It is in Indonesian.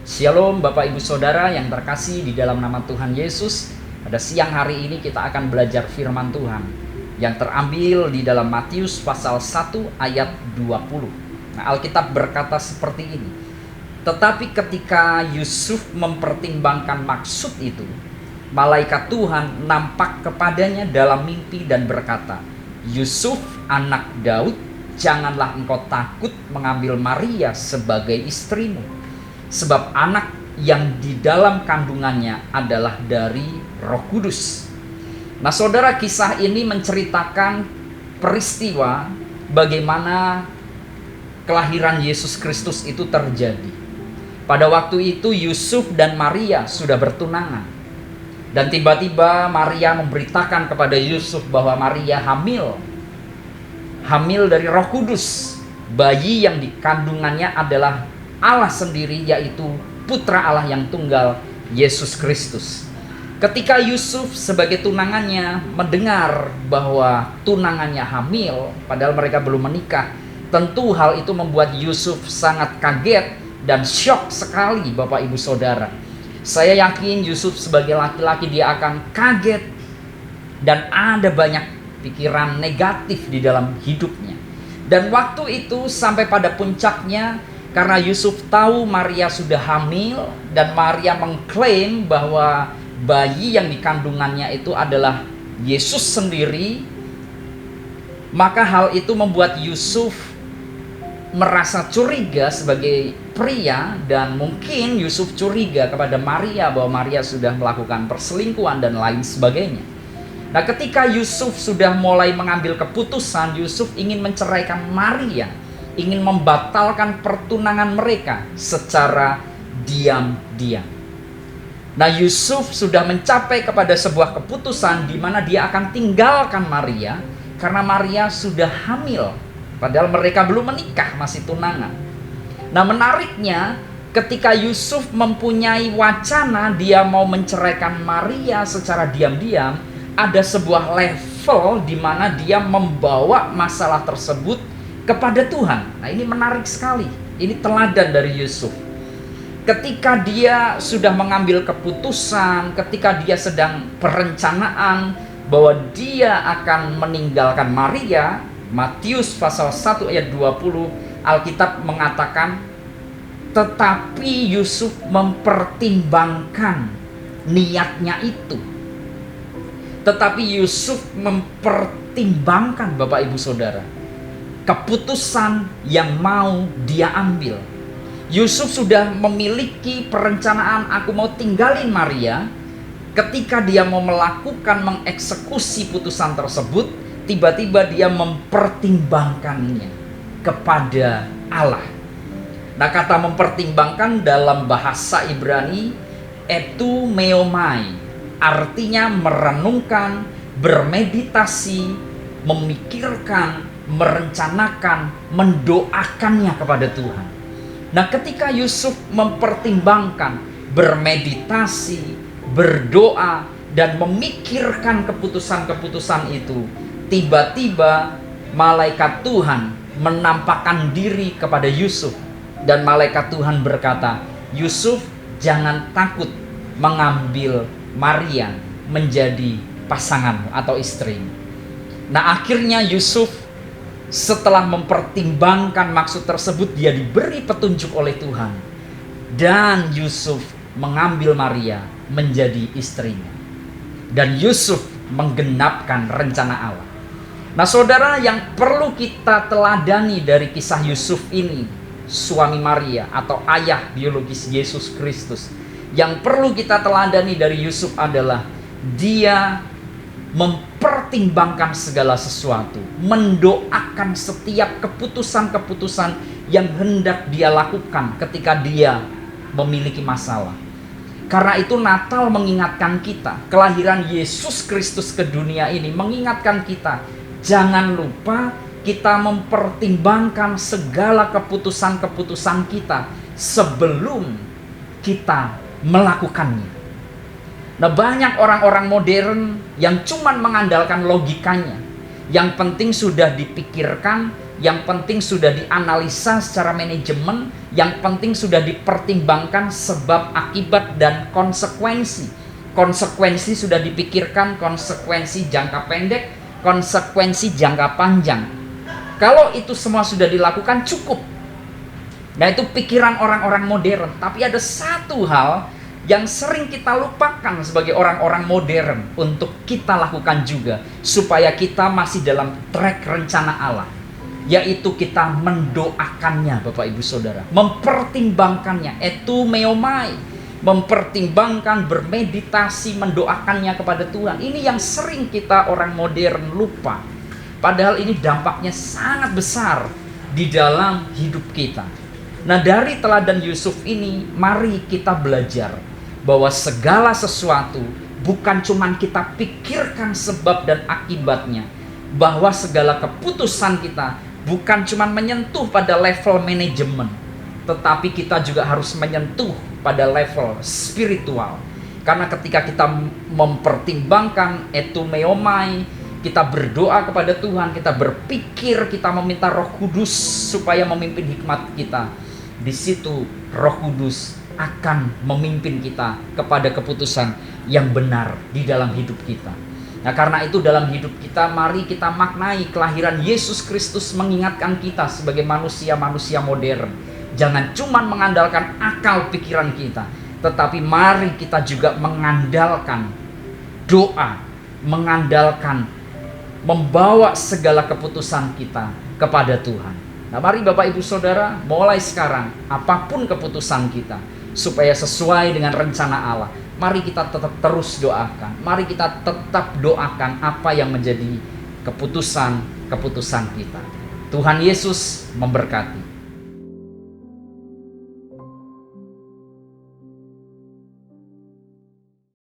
Shalom Bapak Ibu Saudara yang terkasih di dalam nama Tuhan Yesus. Pada siang hari ini kita akan belajar firman Tuhan yang terambil di dalam Matius pasal 1 ayat 20. Nah, Alkitab berkata seperti ini. Tetapi ketika Yusuf mempertimbangkan maksud itu, malaikat Tuhan nampak kepadanya dalam mimpi dan berkata, "Yusuf anak Daud, janganlah engkau takut mengambil Maria sebagai istrimu. Sebab anak yang di dalam kandungannya adalah dari Roh Kudus." Nah, saudara, kisah ini menceritakan peristiwa bagaimana kelahiran Yesus Kristus itu terjadi. Pada waktu itu Yusuf dan Maria sudah bertunangan. Dan tiba-tiba Maria memberitakan kepada Yusuf bahwa Maria hamil dari Roh Kudus. Bayi yang di kandungannya adalah Allah sendiri, yaitu Putra Allah yang tunggal, Yesus Kristus. Ketika Yusuf sebagai tunangannya mendengar bahwa tunangannya hamil, padahal mereka belum menikah, tentu hal itu membuat Yusuf sangat kaget dan syok sekali, Bapak Ibu Saudara. Saya yakin Yusuf sebagai laki-laki dia akan kaget dan ada banyak pikiran negatif di dalam hidupnya. Dan waktu itu sampai pada puncaknya, karena Yusuf tahu Maria sudah hamil dan Maria mengklaim bahwa bayi yang di kandungannya itu adalah Yesus sendiri, maka hal itu membuat Yusuf merasa curiga sebagai pria, dan mungkin Yusuf curiga kepada Maria bahwa Maria sudah melakukan perselingkuhan dan lain sebagainya. Nah, ketika Yusuf sudah mulai mengambil keputusan, Yusuf ingin menceraikan Maria, ingin membatalkan pertunangan mereka secara diam-diam. Nah, Yusuf sudah mencapai kepada sebuah keputusan di mana dia akan tinggalkan Maria karena Maria sudah hamil, padahal mereka belum menikah, masih tunangan. Nah, menariknya ketika Yusuf mempunyai wacana dia mau menceraikan Maria secara diam-diam, ada sebuah level di mana dia membawa masalah tersebut kepada Tuhan. Nah, ini menarik sekali. Ini teladan dari Yusuf. Ketika dia sudah mengambil keputusan, ketika dia sedang perencanaan bahwa dia akan meninggalkan Maria, Matius pasal 1 ayat 20, Alkitab mengatakan, tetapi Yusuf mempertimbangkan niatnya itu. Tetapi Yusuf mempertimbangkan, Bapak Ibu Saudara, keputusan yang mau dia ambil. Yusuf sudah memiliki perencanaan, aku mau tinggalin Maria. Ketika dia mau melakukan, mengeksekusi putusan tersebut, tiba-tiba dia mempertimbangkannya kepada Allah. Nah, kata mempertimbangkan dalam bahasa Ibrani itu meomai, artinya merenungkan, bermeditasi, memikirkan, merencanakan, mendoakannya kepada Tuhan. Nah, ketika Yusuf mempertimbangkan, bermeditasi, berdoa, dan memikirkan keputusan-keputusan itu, tiba-tiba malaikat Tuhan menampakkan diri kepada Yusuf. Dan malaikat Tuhan berkata, "Yusuf, jangan takut mengambil Maria menjadi pasanganmu atau istrimu." Nah, akhirnya Yusuf setelah mempertimbangkan maksud tersebut, dia diberi petunjuk oleh Tuhan. Dan Yusuf mengambil Maria menjadi istrinya. Dan Yusuf menggenapkan rencana Allah. Nah, saudara, yang perlu kita teladani dari kisah Yusuf ini, suami Maria atau ayah biologis Yesus Kristus, yang perlu kita teladani dari Yusuf adalah dia mempertimbangkan segala sesuatu, mendoakan setiap keputusan-keputusan yang hendak dia lakukan ketika dia memiliki masalah. Karena itu Natal mengingatkan kita, kelahiran Yesus Kristus ke dunia ini mengingatkan kita, jangan lupa kita mempertimbangkan segala keputusan-keputusan kita sebelum kita melakukannya. Nah, banyak orang-orang modern yang cuma mengandalkan logikanya. Yang penting sudah dipikirkan, yang penting sudah dianalisa secara manajemen, yang penting sudah dipertimbangkan sebab akibat dan konsekuensi. Konsekuensi sudah dipikirkan, konsekuensi jangka pendek, konsekuensi jangka panjang. Kalau itu semua sudah dilakukan, cukup. Nah, itu pikiran orang-orang modern. Tapi ada satu hal yang sering kita lupakan sebagai orang-orang modern untuk kita lakukan juga, supaya kita masih dalam track rencana Allah, yaitu kita mendoakannya, Bapak Ibu Saudara, mempertimbangkannya, etumeomai, mempertimbangkan, bermeditasi, mendoakannya kepada Tuhan. Ini yang sering kita orang modern lupa, padahal ini dampaknya sangat besar di dalam hidup kita. Nah, dari teladan Yusuf ini, mari kita belajar bahwa segala sesuatu bukan cuman kita pikirkan sebab dan akibatnya, bahwa segala keputusan kita bukan cuma menyentuh pada level manajemen, tetapi kita juga harus menyentuh pada level spiritual. Karena ketika kita mempertimbangkan etumeomai, kita berdoa kepada Tuhan, kita berpikir, kita meminta Roh Kudus supaya memimpin hikmat kita, di situ Roh Kudus akan memimpin kita kepada keputusan yang benar di dalam hidup kita. Nah, karena itu dalam hidup kita, mari kita maknai kelahiran Yesus Kristus mengingatkan kita sebagai manusia-manusia modern. Jangan cuma mengandalkan akal pikiran kita, tetapi mari kita juga mengandalkan doa, mengandalkan membawa segala keputusan kita kepada Tuhan. Nah, mari Bapak Ibu Saudara, mulai sekarang apapun keputusan kita, supaya sesuai dengan rencana Allah, mari kita tetap terus doakan. Mari kita tetap doakan apa yang menjadi keputusan kita. Tuhan Yesus memberkati.